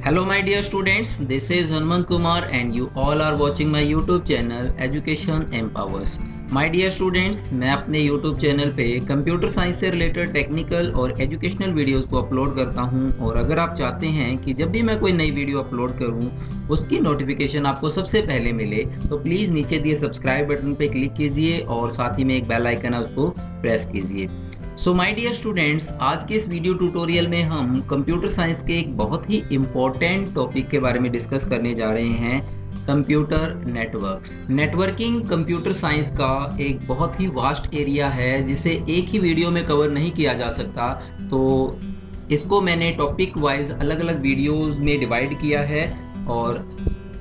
Hello my dear students, this is Hanmant Kumar and you all are watching my YouTube channel Education Empowers. My dear students, मैं अपने YouTube channel पे computer science से related technical और educational videos को upload करता हूं और अगर आप चाहते हैं कि जब भी मैं कोई नई वीडियो अपलोड करूं उसकी नोटिफिकेशन आपको सबसे पहले मिले तो प्लीज़ नीचे दिए सब्सक्राइब बटन पे क्लिक कीजिए और साथ ही में एक बेल आइकन है उसको प्रेस कीजिए। सो माय डियर स्टूडेंट्स, आज के इस वीडियो ट्यूटोरियल में हम कंप्यूटर साइंस के एक बहुत ही इम्पोर्टेंट टॉपिक के बारे में डिस्कस करने जा रहे हैं, computer networks. Networking computer science का एक बहुत ही वास्ट एरिया है जिसे एक ही वीडियो में कवर नहीं किया जा सकता, तो इसको मैंने टॉपिक वाइज अलग अलग वीडियोस में डिवाइड किया है और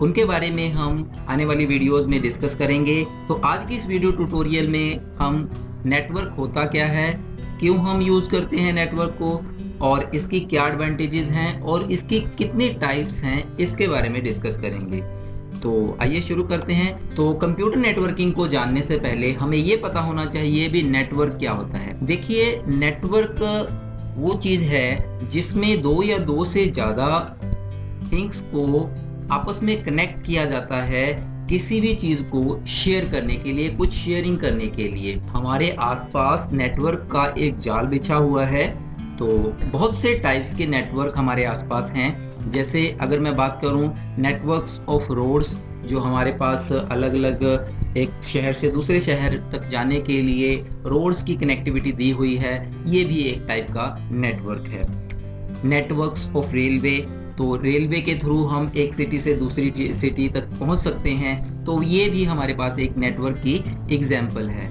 उनके बारे में हम आने वाली वीडियोस में डिस्कस करेंगे। तो आज की इस वीडियो ट्यूटोरियल में हम नेटवर्क होता क्या है, क्यों हम यूज़ करते हैं नेटवर्क को और इसकी क्या एडवांटेजेस हैं और इसकी कितनी टाइप्स हैं, इसके बारे में डिस्कस करेंगे। तो आइए शुरू करते हैं। तो कंप्यूटर नेटवर्किंग को जानने से पहले हमें ये पता होना चाहिए भी नेटवर्क क्या होता है। देखिए, नेटवर्क वो चीज़ है जिसमें दो या दो से ज़्यादा थिंग्स को आपस में कनेक्ट किया जाता है किसी भी चीज़ को शेयर करने के लिए, कुछ शेयरिंग करने के लिए। हमारे आसपास नेटवर्क का एक जाल बिछा हुआ है। तो बहुत से टाइप्स के नेटवर्क हमारे आसपास हैं। जैसे अगर मैं बात करूं नेटवर्क्स ऑफ रोड्स, जो हमारे पास अलग अलग एक शहर से दूसरे शहर तक जाने के लिए रोड्स की कनेक्टिविटी दी हुई है, ये भी एक टाइप का नेटवर्क है। नेटवर्क्स ऑफ रेलवे, तो रेलवे के थ्रू हम एक सिटी से दूसरी सिटी तक पहुंच सकते हैं, तो ये भी हमारे पास एक नेटवर्क की एग्जाम्पल है।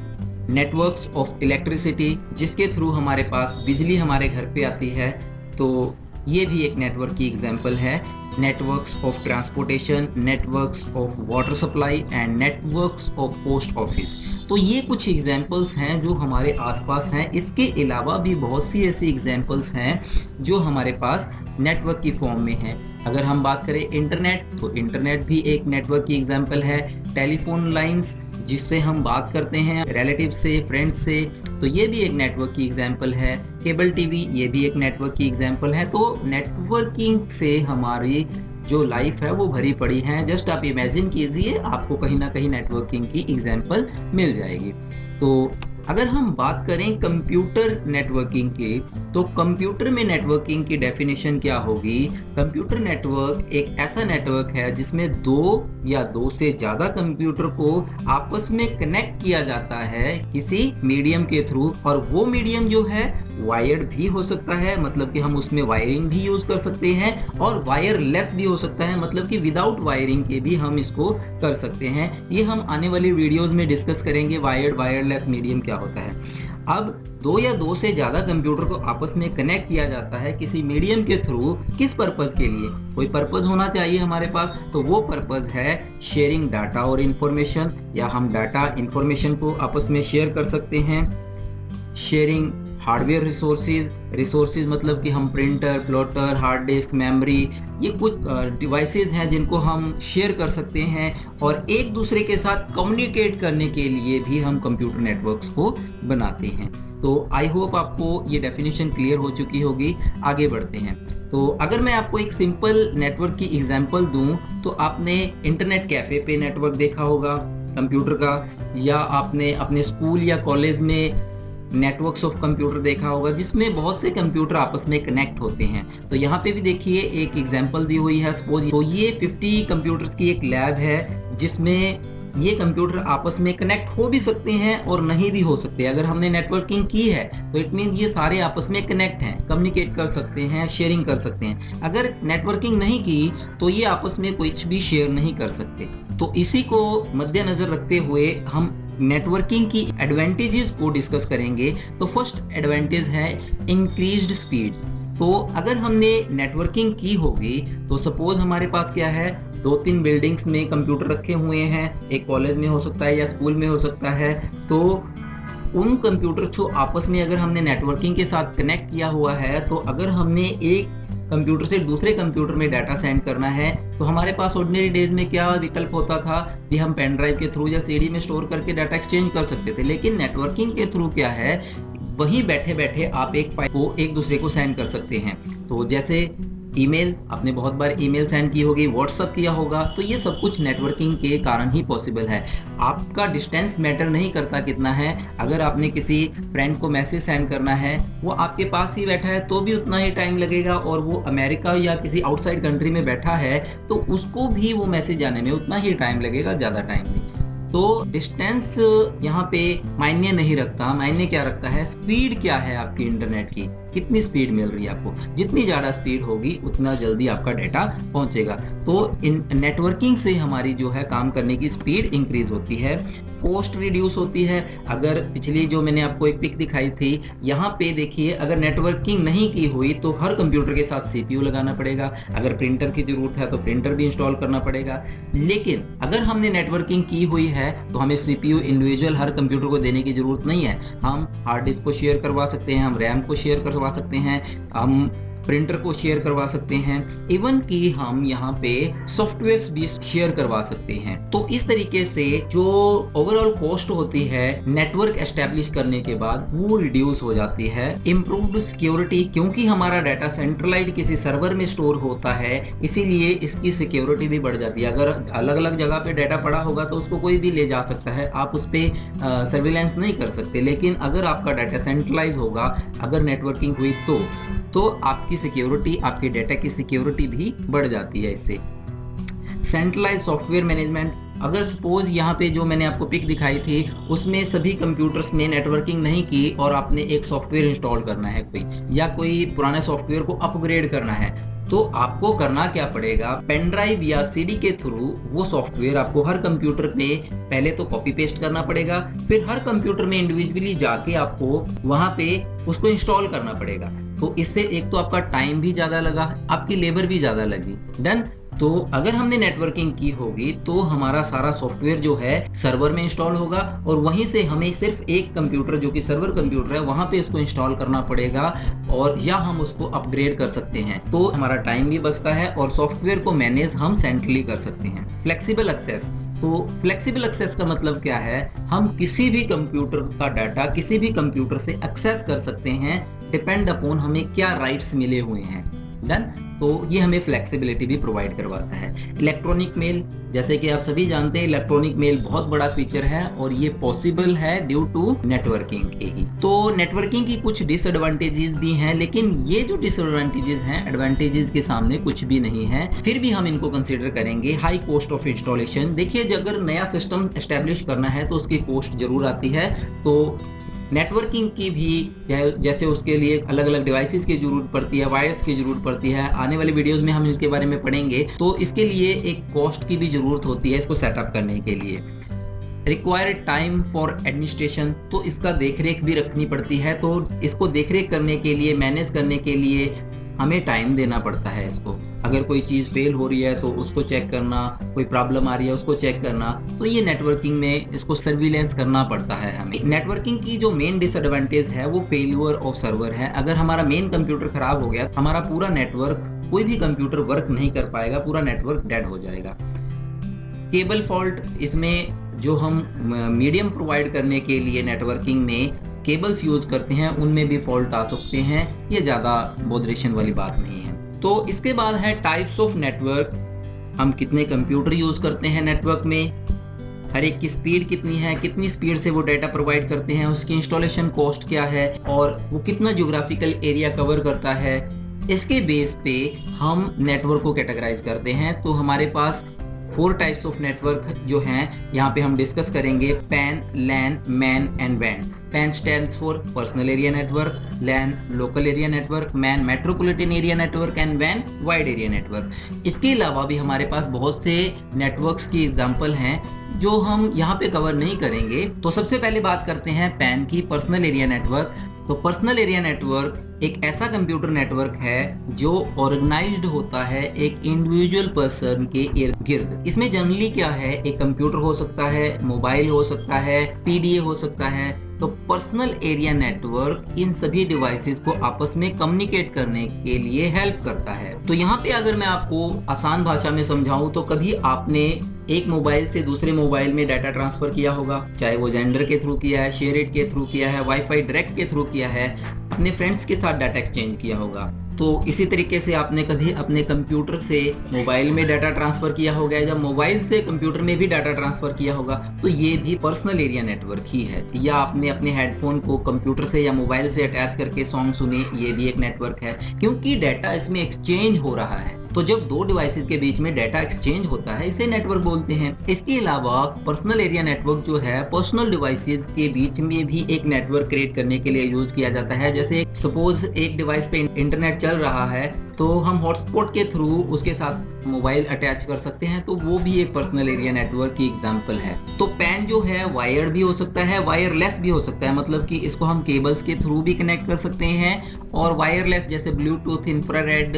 नेटवर्क्स ऑफ इलेक्ट्रिसिटी, जिसके थ्रू हमारे पास बिजली हमारे घर पे आती है, तो ये भी एक नेटवर्क की एग्जाम्पल है। Networks of transportation, networks of water supply and networks of post office, तो ये कुछ एग्जाम्पल्स हैं जो हमारे आसपास हैं। इसके अलावा भी बहुत सी ऐसी एग्जाम्पल्स हैं जो हमारे पास नेटवर्क की फॉर्म में है। अगर हम बात करें इंटरनेट, तो इंटरनेट भी एक नेटवर्क की एग्जाम्पल है। टेलीफोन लाइंस, जिससे हम बात करते हैं रिलेटिव से, फ्रेंड से, तो ये भी एक नेटवर्क की एग्जाम्पल है। केबल टीवी, ये भी एक नेटवर्क की एग्जाम्पल है। तो नेटवर्किंग से हमारी जो लाइफ है वो भरी पड़ी है। जस्ट आप इमेजिन कीजिए, आपको कहीं ना कहीं नेटवर्किंग की एग्जाम्पल मिल जाएगी। तो अगर हम बात करें कंप्यूटर नेटवर्किंग की, तो कंप्यूटर में नेटवर्किंग की डेफिनेशन क्या होगी। कंप्यूटर नेटवर्क एक ऐसा नेटवर्क है जिसमें दो या दो से ज़्यादा कंप्यूटर को आपस में कनेक्ट किया जाता है किसी मीडियम के थ्रू, और वो मीडियम जो है वायर्ड भी हो सकता है, मतलब कि हम उसमें वायरिंग भी यूज़ कर सकते हैं, और वायरलेस भी हो सकता है, मतलब कि विदाउट वायरिंग के भी हम इसको कर सकते हैं। ये हम आने वाली वीडियोज़ में डिस्कस करेंगे वायर्ड वायरलेस मीडियम क्या होता है। अब दो या दो से ज़्यादा कंप्यूटर को आपस में कनेक्ट किया जाता है किसी मीडियम के थ्रू, किस पर्पज़ के लिए, कोई पर्पज़ होना चाहिए हमारे पास, तो वो पर्पज़ है शेयरिंग डाटा और इन्फॉर्मेशन, या हम डाटा इन्फॉर्मेशन को आपस में शेयर कर सकते हैं। शेयरिंग हार्डवेयर रिसोर्सेज मतलब कि हम printer, plotter, hard disk, memory, ये कुछ डिवाइसेस हैं जिनको हम शेयर कर सकते हैं, और एक दूसरे के साथ कम्युनिकेट करने के लिए भी हम कंप्यूटर नेटवर्क्स को बनाते हैं। तो आई होप आपको ये डेफिनेशन क्लियर हो चुकी होगी। आगे बढ़ते हैं। तो अगर मैं आपको एक सिंपल नेटवर्क की एग्जांपल दूं, तो आपने इंटरनेट कैफ़े पे नेटवर्क देखा होगा कंप्यूटर का, या आपने अपने स्कूल या कॉलेज में नेटवर्क्स ऑफ कंप्यूटर देखा होगा जिसमें बहुत से कंप्यूटर आपस में कनेक्ट होते हैं। तो यहाँ पे भी देखिए एक एग्जांपल दी हुई है। सपोज तो ये 50 कंप्यूटर्स की एक लैब है जिसमें ये कंप्यूटर आपस में कनेक्ट हो भी सकते हैं और नहीं भी हो सकते। अगर हमने नेटवर्किंग की है तो इट मीन्स ये सारे आपस में कनेक्ट हैं, कम्युनिकेट कर सकते हैं, शेयरिंग कर सकते हैं। अगर नेटवर्किंग नहीं की तो ये आपस में कुछ भी शेयर नहीं कर सकते। तो इसी को मद्देनजर रखते हुए हम नेटवर्किंग की एडवांटेजेस को डिस्कस करेंगे। तो फर्स्ट एडवांटेज है इंक्रीज्ड स्पीड। तो अगर हमने नेटवर्किंग की होगी तो सपोज हमारे पास क्या है, 2-3 बिल्डिंग्स में कंप्यूटर रखे हुए हैं, एक कॉलेज में हो सकता है या स्कूल में हो सकता है, तो उन कंप्यूटर को आपस में अगर हमने नेटवर्किंग के साथ कनेक्ट किया हुआ है, तो अगर हमने एक कंप्यूटर से दूसरे कंप्यूटर में डाटा सेंड करना है, तो हमारे पास ऑर्डिनरी डेज में क्या विकल्प होता था कि हम पेन ड्राइव के थ्रू या सीडी में स्टोर करके डाटा एक्सचेंज कर सकते थे। लेकिन नेटवर्किंग के थ्रू क्या है, वहीं बैठे बैठे आप एक फाइल को एक दूसरे को सेंड कर सकते हैं। तो जैसे ईमेल, आपने बहुत बार ईमेल सेंड की होगी, व्हाट्सअप किया होगा, तो ये सब कुछ नेटवर्किंग के कारण ही पॉसिबल है। आपका डिस्टेंस मैटर नहीं करता कितना है, अगर आपने किसी फ्रेंड को मैसेज सेंड करना है, वो आपके पास ही बैठा है तो भी उतना ही टाइम लगेगा, और वो अमेरिका या किसी आउटसाइड कंट्री में बैठा है तो उसको भी वो मैसेज आने में उतना ही टाइम लगेगा, ज़्यादा टाइम नहीं। तो डिस्टेंस यहाँ पे मायने नहीं रखता, मायने क्या रखता है, स्पीड क्या है आपकी इंटरनेट की, कितनी स्पीड मिल रही है आपको। जितनी ज़्यादा स्पीड होगी उतना जल्दी आपका डाटा पहुंचेगा। तो इन नेटवर्किंग से हमारी जो है काम करने की स्पीड इंक्रीज होती है, कॉस्ट रिड्यूस होती है। अगर पिछली जो मैंने आपको एक पिक दिखाई थी, यहाँ पे देखिए, अगर नेटवर्किंग नहीं की हुई तो हर कंप्यूटर के साथ सीपीयू लगाना पड़ेगा, अगर प्रिंटर की जरूरत है तो प्रिंटर भी इंस्टॉल करना पड़ेगा। लेकिन अगर हमने नेटवर्किंग की हुई है तो हमें सीपीयू इंडिविजुअल हर कंप्यूटर को देने की जरूरत नहीं है। हम हार्ड डिस्क को शेयर करवा सकते हैं, हम रैम को शेयर करवा सकते हैं, हम प्रिंटर को शेयर करवा सकते हैं, इवन कि हम यहाँ पे सॉफ्टवेयर भी शेयर करवा सकते हैं। तो इस तरीके से जो ओवरऑल कॉस्ट होती है नेटवर्क एस्टेब्लिश करने के बाद वो रिड्यूस हो जाती है। इम्प्रूव्ड सिक्योरिटी, क्योंकि हमारा डाटा सेंट्रलाइज्ड किसी सर्वर में स्टोर होता है, इसीलिए इसकी सिक्योरिटी भी बढ़ जाती है। अगर अलग अलग जगह पे डाटा पड़ा होगा तो उसको कोई भी ले जा सकता है, आप उस पर सर्विलेंस नहीं कर सकते। लेकिन अगर आपका डाटा सेंट्रलाइज होगा, अगर नेटवर्किंग हुई तो आपकी सिक्योरिटी, आपके डाटा की सिक्योरिटी भी बढ़ जाती है इससे। सेंट्रलाइज सॉफ्टवेयर मैनेजमेंट, अगर सपोज यहाँ पे जो मैंने आपको पिक दिखाई थी उसमें सभी कंप्यूटर्स में नेटवर्किंग नहीं की और आपने एक सॉफ्टवेयर इंस्टॉल करना है कोई, या कोई पुराने सॉफ्टवेयर को अपग्रेड करना है, तो आपको करना क्या पड़ेगा, पेन ड्राइव या सीडी के थ्रू वो सॉफ्टवेयर आपको हर कंप्यूटर पे पहले तो कॉपी पेस्ट करना पड़ेगा, फिर हर कंप्यूटर में इंडिविजुअली जाके आपको वहां पे उसको इंस्टॉल करना पड़ेगा। तो इससे एक तो आपका टाइम भी ज्यादा लगा, आपकी लेबर भी ज्यादा लगी। डन। तो अगर हमने नेटवर्किंग की होगी तो हमारा सारा सॉफ्टवेयर जो है सर्वर में इंस्टॉल होगा, और वहीं से हमें सिर्फ एक कंप्यूटर जो कि सर्वर कंप्यूटर है वहां पे इसको इंस्टॉल करना पड़ेगा, और या हम उसको अपग्रेड कर सकते हैं। तो हमारा टाइम भी बचता है और सॉफ्टवेयर को मैनेज हम सेंट्रली कर सकते हैं। फ्लेक्सिबल एक्सेस, तो फ्लेक्सिबल एक्सेस का मतलब क्या है, हम किसी भी कंप्यूटर का डाटा किसी भी कंप्यूटर से एक्सेस कर सकते हैं, डिपेंड अपॉन हमें क्या राइट्स मिले हुए हैं। डन। तो ये हमें फ्लेक्सिबिलिटी भी प्रोवाइड करवाता है। इलेक्ट्रॉनिक मेल, जैसे कि आप सभी जानते हैं इलेक्ट्रॉनिक मेल बहुत बड़ा फीचर है और ये पॉसिबल है ड्यू टू नेटवर्किंग के ही। तो नेटवर्किंग की कुछ डिसएडवांटेजेस भी हैं, लेकिन ये जो डिसएडवांटेजेस हैं एडवांटेजेस के सामने कुछ भी नहीं है, फिर भी हम इनको कंसीडर करेंगे। हाई कॉस्ट ऑफ इंस्टॉलेशन, देखिए अगर नया सिस्टम एस्टेब्लिश करना है तो उसकी कॉस्ट जरूर आती है। तो नेटवर्किंग की भी जैसे उसके लिए अलग अलग डिवाइसेस की जरूरत पड़ती है, वायर्स की जरूरत पड़ती है, आने वाली वीडियोस में हम इसके बारे में पढ़ेंगे। तो इसके लिए एक कॉस्ट की भी जरूरत होती है इसको सेटअप करने के लिए। रिक्वायर्ड टाइम फॉर एडमिनिस्ट्रेशन, तो इसका देखरेख भी रखनी पड़ती है, तो इसको देखरेख करने के लिए, मैनेज करने के लिए हमें टाइम देना पड़ता है इसको। अगर कोई चीज़ फेल हो रही है तो उसको चेक करना, कोई प्रॉब्लम आ रही है उसको चेक करना, तो ये नेटवर्किंग में इसको सर्विलेंस करना पड़ता है हमें। नेटवर्किंग की जो मेन डिसएडवांटेज है वो फेलियर ऑफ सर्वर है। अगर हमारा मेन कंप्यूटर खराब हो गया, हमारा पूरा नेटवर्क, कोई भी कंप्यूटर वर्क नहीं कर पाएगा, पूरा नेटवर्क डेड हो जाएगा। केबल फॉल्ट, इसमें जो हम मीडियम प्रोवाइड करने के लिए नेटवर्किंग में केबल्स यूज करते हैं उनमें भी फॉल्ट आ सकते हैं, ये ज़्यादा बॉदरेशन वाली बात नहीं है। तो इसके बाद है टाइप्स ऑफ नेटवर्क, हम कितने कंप्यूटर यूज करते हैं नेटवर्क में, हर एक की स्पीड कितनी है, कितनी स्पीड से वो डाटा प्रोवाइड करते हैं, उसकी इंस्टॉलेशन कॉस्ट क्या है और वो कितना ज्योग्राफिकल एरिया कवर करता है। इसके बेस पे हम नेटवर्क को कैटेगराइज करते हैं। तो हमारे पास 4 टाइप्स ऑफ नेटवर्क जो हैं यहाँ पे हम डिस्कस करेंगे। Pan, LAN, man and when. Pan stands for personal area network, LAN local area network, man metropolitan area network and when wide area network. इसके अलावा भी हमारे पास बहुत से नेटवर्क्स की एग्जांपल हैं जो हम यहाँ पे कवर नहीं करेंगे। तो सबसे पहले बात करते हैं पैन की, पर्सनल एरिया नेटवर्क। तो पर्सनल एरिया नेटवर्क एक ऐसा कंप्यूटर नेटवर्क है जो ऑर्गेनाइज्ड होता है एक इंडिविजुअल पर्सन के इर्द गिर्द। इसमें जनरली क्या है, एक कंप्यूटर हो सकता है, मोबाइल हो सकता है, पीडीए हो सकता है। तो पर्सनल एरिया नेटवर्क इन सभी डिवाइसेस को आपस में कम्युनिकेट करने के लिए हेल्प करता है। तो यहाँ पे अगर मैं आपको आसान भाषा में समझाऊं तो कभी आपने एक मोबाइल से दूसरे मोबाइल में डाटा ट्रांसफर किया होगा, चाहे वो जेंडर के थ्रू किया है, शेयर इट के थ्रू किया है, वाईफाई डायरेक्ट के थ्रू किया है, अपने फ्रेंड्स के साथ डाटा एक्सचेंज किया होगा। तो इसी तरीके से आपने कभी अपने कंप्यूटर से मोबाइल में डाटा ट्रांसफर किया होगा, या मोबाइल से कंप्यूटर में भी डाटा ट्रांसफर किया होगा, तो ये भी पर्सनल एरिया नेटवर्क ही है। या आपने अपने हेडफोन को कंप्यूटर से या मोबाइल से अटैच करके सॉन्ग सुने, ये भी एक नेटवर्क है, क्योंकि डाटा इसमें एक्सचेंज हो रहा है। तो जब दो डिवाइसेस के बीच में डाटा एक्सचेंज होता है, इसे नेटवर्क बोलते हैं। इसके अलावा पर्सनल एरिया नेटवर्क जो है पर्सनल डिवाइसेस के बीच में भी एक नेटवर्क क्रिएट करने के लिए यूज किया जाता है। जैसे सपोज एक डिवाइस पे इंटरनेट चल रहा है, तो हम हॉटस्पॉट के थ्रू उसके साथ मोबाइल अटैच कर सकते हैं, तो वो भी एक पर्सनल एरिया नेटवर्क की एग्जांपल है। तो पैन जो है वायर्ड भी हो सकता है, वायरलेस भी हो सकता है, मतलब कि इसको हम केबल्स के थ्रू भी कनेक्ट कर सकते हैं, और वायरलेस जैसे ब्लूटूथ, इंफ्रारेड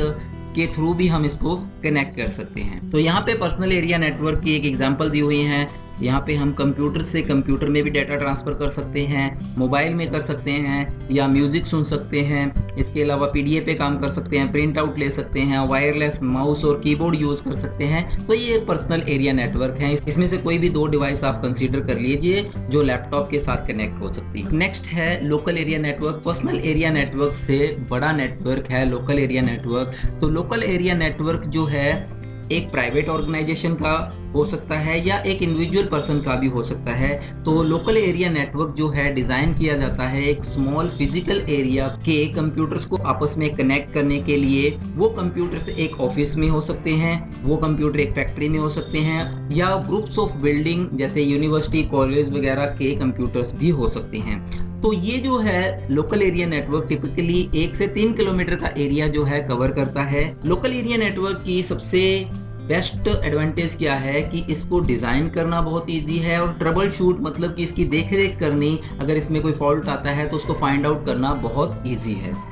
के थ्रू भी हम इसको कनेक्ट कर सकते हैं। तो यहाँ पे पर्सनल एरिया नेटवर्क की एक एग्जांपल दी हुई है। यहाँ पे हम कंप्यूटर से कंप्यूटर में भी डाटा ट्रांसफर कर सकते हैं, मोबाइल में कर सकते हैं, या म्यूजिक सुन सकते हैं। इसके अलावा पीडीएफ पे काम कर सकते हैं, प्रिंट आउट ले सकते हैं, वायरलेस माउस और कीबोर्ड यूज कर सकते हैं। तो ये एक पर्सनल एरिया नेटवर्क है। इसमें से कोई भी दो डिवाइस आप कंसीडर कर लीजिए जो लैपटॉप के साथ कनेक्ट हो सकती है। नेक्स्ट है local area network. Personal area network से बड़ा नेटवर्क है लोकल एरिया नेटवर्क। तो लोकल एरिया नेटवर्क जो है एक प्राइवेट ऑर्गेनाइजेशन का हो सकता है या एक इंडिविजुअल पर्सन का भी हो सकता है। तो लोकल एरिया नेटवर्क जो है डिजाइन किया जाता है एक स्मॉल फिजिकल एरिया के कंप्यूटर्स को आपस में कनेक्ट करने के लिए। वो कंप्यूटर्स एक ऑफिस में हो सकते हैं, वो कंप्यूटर एक फैक्ट्री में हो सकते हैं, या ग्रुप्स ऑफ बिल्डिंग जैसे यूनिवर्सिटी, कॉलेज वगैरह के कंप्यूटर्स भी हो सकते हैं। तो ये जो है लोकल एरिया नेटवर्क टिपिकली 1 से 3 किलोमीटर का एरिया जो है कवर करता है। लोकल एरिया नेटवर्क की सबसे बेस्ट एडवांटेज क्या है कि इसको डिजाइन करना बहुत इजी है, और ट्रबल शूट मतलब कि इसकी देखरेख करनी, अगर इसमें कोई फॉल्ट आता है तो उसको फाइंड आउट करना बहुत इजी है।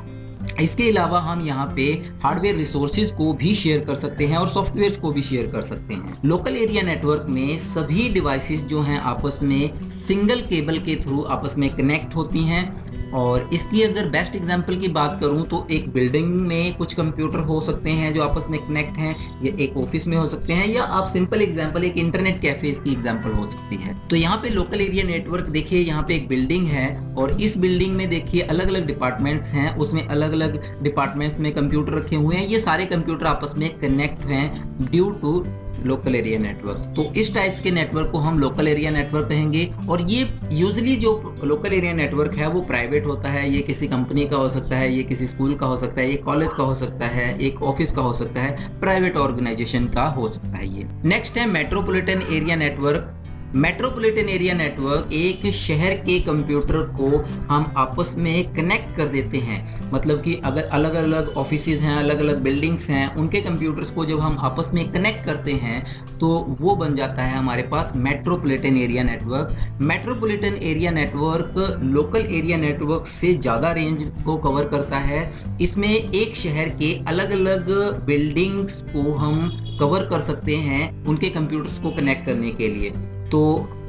इसके अलावा हम यहाँ पे हार्डवेयर रिसोर्सेज को भी शेयर कर सकते हैं और सॉफ्टवेयर को भी शेयर कर सकते हैं। लोकल एरिया नेटवर्क में सभी डिवाइसेस जो हैं आपस में सिंगल केबल के थ्रू आपस में कनेक्ट होती हैं। और इसकी अगर बेस्ट एग्जांपल की बात करूं तो एक बिल्डिंग में कुछ कंप्यूटर हो सकते हैं जो आपस में कनेक्ट हैं, या एक ऑफिस में हो सकते हैं, या आप सिंपल एग्जांपल एक इंटरनेट कैफे इसकी एग्जांपल हो सकती है। तो यहाँ पे लोकल एरिया नेटवर्क देखिए, यहाँ पे एक बिल्डिंग है और इस बिल्डिंग में देखिए अलग अलग डिपार्टमेंट्स हैं, उसमें अलग अलग डिपार्टमेंट्स में कंप्यूटर रखे हुए हैं। ये सारे कंप्यूटर आपस में कनेक्ट हैं due to local area network. तो इस टाइप्स के नेटवर्क को हम लोकल एरिया नेटवर्क कहेंगे। और ये यूजुअली जो लोकल एरिया नेटवर्क है वो प्राइवेट होता है। ये किसी कंपनी का हो सकता है, ये किसी स्कूल का हो सकता है, ये कॉलेज का हो सकता है, एक ऑफिस का हो सकता है, प्राइवेट ऑर्गेनाइजेशन का हो सकता है ये। नेक्स्ट है metropolitan area network. Metropolitan area network एक शहर के कंप्यूटर को हम आपस में कनेक्ट कर देते हैं। मतलब कि अगर अलग अलग ऑफिसेज हैं, अलग अलग बिल्डिंग्स हैं, उनके कंप्यूटर्स को जब हम आपस में कनेक्ट करते हैं तो वो बन जाता है हमारे पास metropolitan area network. Metropolitan area network local area network से ज़्यादा रेंज को कवर करता है। इसमें एक शहर के अलग अलग बिल्डिंग्स को हम कवर कर सकते हैं उनके कंप्यूटर्स को कनेक्ट करने के लिए। तो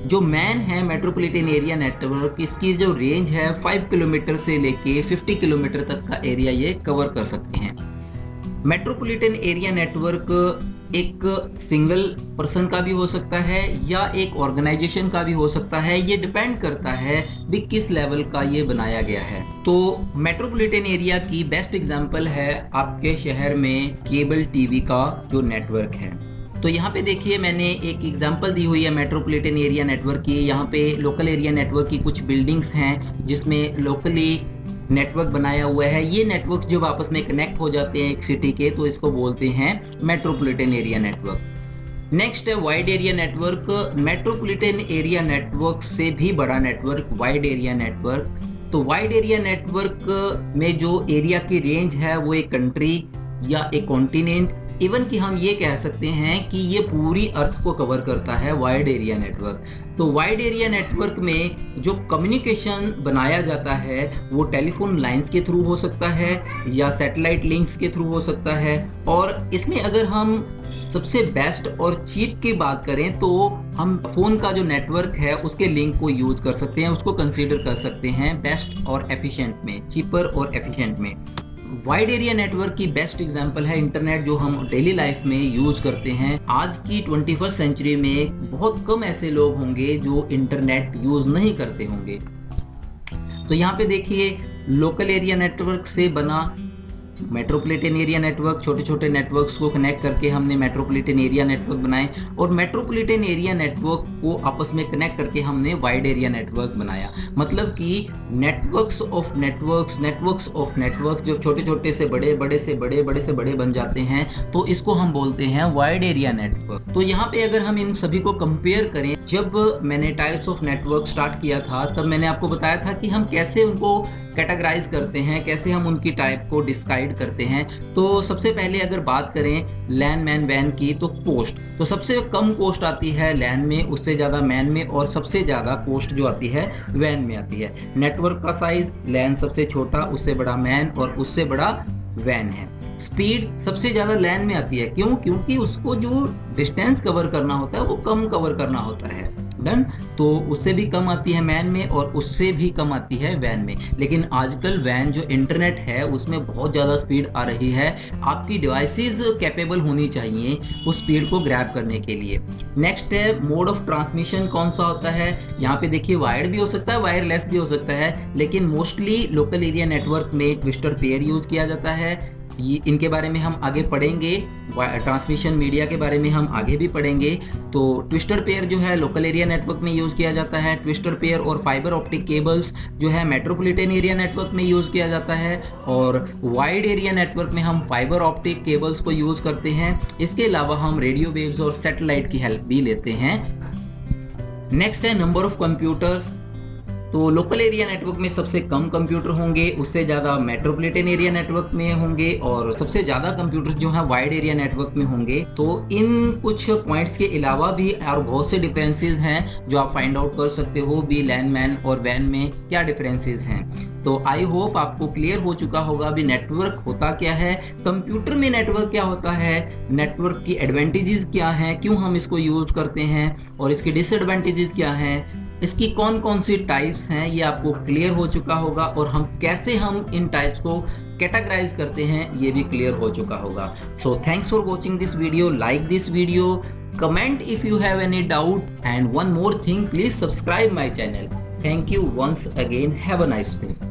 जो मैन है मेट्रोपॉलिटन एरिया नेटवर्क, इसकी जो रेंज है 5 किलोमीटर से लेके 50 किलोमीटर तक का एरिया ये कवर कर सकते हैं। मेट्रोपॉलिटन एरिया नेटवर्क एक सिंगल पर्सन का भी हो सकता है या एक ऑर्गेनाइजेशन का भी हो सकता है। ये डिपेंड करता है भी किस लेवल का ये बनाया गया है। तो मेट्रोपॉलिटन एरिया की बेस्ट एग्जांपल है आपके शहर में केबल टीवी का जो नेटवर्क है। तो यहाँ पे देखिए मैंने एक एग्जांपल दी हुई है मेट्रोपॉलिटन एरिया नेटवर्क की। यहाँ पे लोकल एरिया नेटवर्क की कुछ बिल्डिंग्स हैं जिसमें लोकली नेटवर्क बनाया हुआ है। ये नेटवर्क जब आपस में कनेक्ट हो जाते हैं एक सिटी के, तो इसको बोलते हैं मेट्रोपॉलिटन एरिया नेटवर्क। नेक्स्ट है wide area network. Metropolitan area network से भी बड़ा नेटवर्क वाइड एरिया नेटवर्क। तो वाइड एरिया नेटवर्क में जो एरिया की रेंज है वो एक कंट्री या एक कॉन्टिनेंट, इवन कि हम ये कह सकते हैं कि ये पूरी अर्थ को कवर करता है वाइड एरिया नेटवर्क। तो वाइड एरिया नेटवर्क में जो कम्युनिकेशन बनाया जाता है वो टेलीफोन लाइंस के थ्रू हो सकता है या सैटेलाइट लिंक्स के थ्रू हो सकता है। और इसमें अगर हम सबसे बेस्ट और चीप की बात करें तो हम फोन का जो नेटवर्क है उसके लिंक को यूज कर सकते हैं, उसको कंसीडर कर सकते हैं बेस्ट और एफिशिएंट में, चीपर और एफिशिएंट में। वाइड एरिया नेटवर्क की बेस्ट एग्जांपल है इंटरनेट, जो हम डेली लाइफ में यूज करते हैं। आज की 21st सेंचुरी में बहुत कम ऐसे लोग होंगे जो इंटरनेट यूज नहीं करते होंगे। तो यहाँ पे देखिए लोकल एरिया नेटवर्क से बना मेट्रोपॉलिटन एरिया नेटवर्क, छोटे छोटे नेटवर्क्स को कनेक्ट करके हमने मेट्रोपॉलिटन एरिया नेटवर्क बनाए, और मेट्रोपॉलिटन एरिया नेटवर्क को आपस में कनेक्ट करके हमने वाइड एरिया नेटवर्क बनाया। मतलब कि networks of networks, networks of network जो छोटे छोटे से बड़े, बड़े से बड़े, बड़े से बड़े बन जाते हैं, तो इसको हम बोलते हैं वाइड एरिया नेटवर्क। तो यहाँ पे अगर हम इन सभी को कंपेयर करें, जब मैंने टाइप्स ऑफ नेटवर्क स्टार्ट किया था तब मैंने आपको बताया था कि हम कैसे उनको कैटेगराइज करते हैं, कैसे हम उनकी टाइप को डिस्क्राइब करते हैं। तो सबसे पहले अगर बात करें लैन मैन वैन की, तो कोस्ट, तो सबसे कम कोस्ट आती है लैन में, उससे ज़्यादा मैन में, और सबसे ज़्यादा कोस्ट जो आती है वैन में आती है। नेटवर्क का साइज लैन सबसे छोटा, उससे बड़ा मैन, और उससे बड़ा वैन है। स्पीड सबसे ज़्यादा लैन में आती है, क्यों? क्योंकि उसको जो डिस्टेंस कवर करना होता है वो कम कवर करना होता है। डन। तो उससे भी कम आती है मैन में, और उससे भी कम आती है वैन में। लेकिन आजकल वैन जो इंटरनेट है उसमें बहुत ज़्यादा स्पीड आ रही है, आपकी डिवाइसेस कैपेबल होनी चाहिए उस स्पीड को ग्रैब करने के लिए। नेक्स्ट है मोड ऑफ ट्रांसमिशन कौन सा होता है। यहाँ पे देखिए वायर्ड भी हो सकता है, वायरलेस भी हो सकता है, लेकिन मोस्टली लोकल एरिया नेटवर्क में ट्विस्टर पेयर यूज किया जाता है। ये इनके बारे में हम आगे पढ़ेंगे, ट्रांसमिशन मीडिया के बारे में हम आगे भी पढ़ेंगे। तो ट्विस्टर पेयर जो है लोकल एरिया नेटवर्क में यूज़ किया जाता है। ट्विस्टर पेयर और फाइबर ऑप्टिक केबल्स जो है मेट्रोपॉलिटन एरिया नेटवर्क में यूज़ किया जाता है, और वाइड एरिया नेटवर्क में हम फाइबर ऑप्टिक केबल्स को यूज़ करते हैं। इसके अलावा हम रेडियो वेव्स और सैटेलाइट की हेल्प भी लेते हैं। नेक्स्ट है नंबर ऑफ कंप्यूटर्स। तो लोकल एरिया नेटवर्क में सबसे कम कंप्यूटर होंगे, उससे ज़्यादा मेट्रोपॉलिटन एरिया नेटवर्क में होंगे, और सबसे ज़्यादा कंप्यूटर जो है वाइड एरिया नेटवर्क में होंगे। तो इन कुछ पॉइंट्स के अलावा भी और बहुत से डिफरेंसेस हैं जो आप फाइंड आउट कर सकते हो भी लैन मैन और वैन में क्या डिफरेंसेस हैं। तो आई होप आपको क्लियर हो चुका होगा अभी नेटवर्क होता क्या है, कंप्यूटर में नेटवर्क क्या होता है, नेटवर्क की एडवांटेजेस क्या हैं, क्यों हम इसको यूज करते हैं, और इसके डिसएडवांटेजेस क्या हैं, इसकी कौन कौन सी टाइप्स हैं, ये आपको क्लियर हो चुका होगा, और हम कैसे हम इन टाइप्स को कैटेगराइज करते हैं ये भी क्लियर हो चुका होगा। So thanks for watching this video, like this video, comment if you have any doubt, and one more thing, please subscribe my channel. Thank you once again, have a nice day.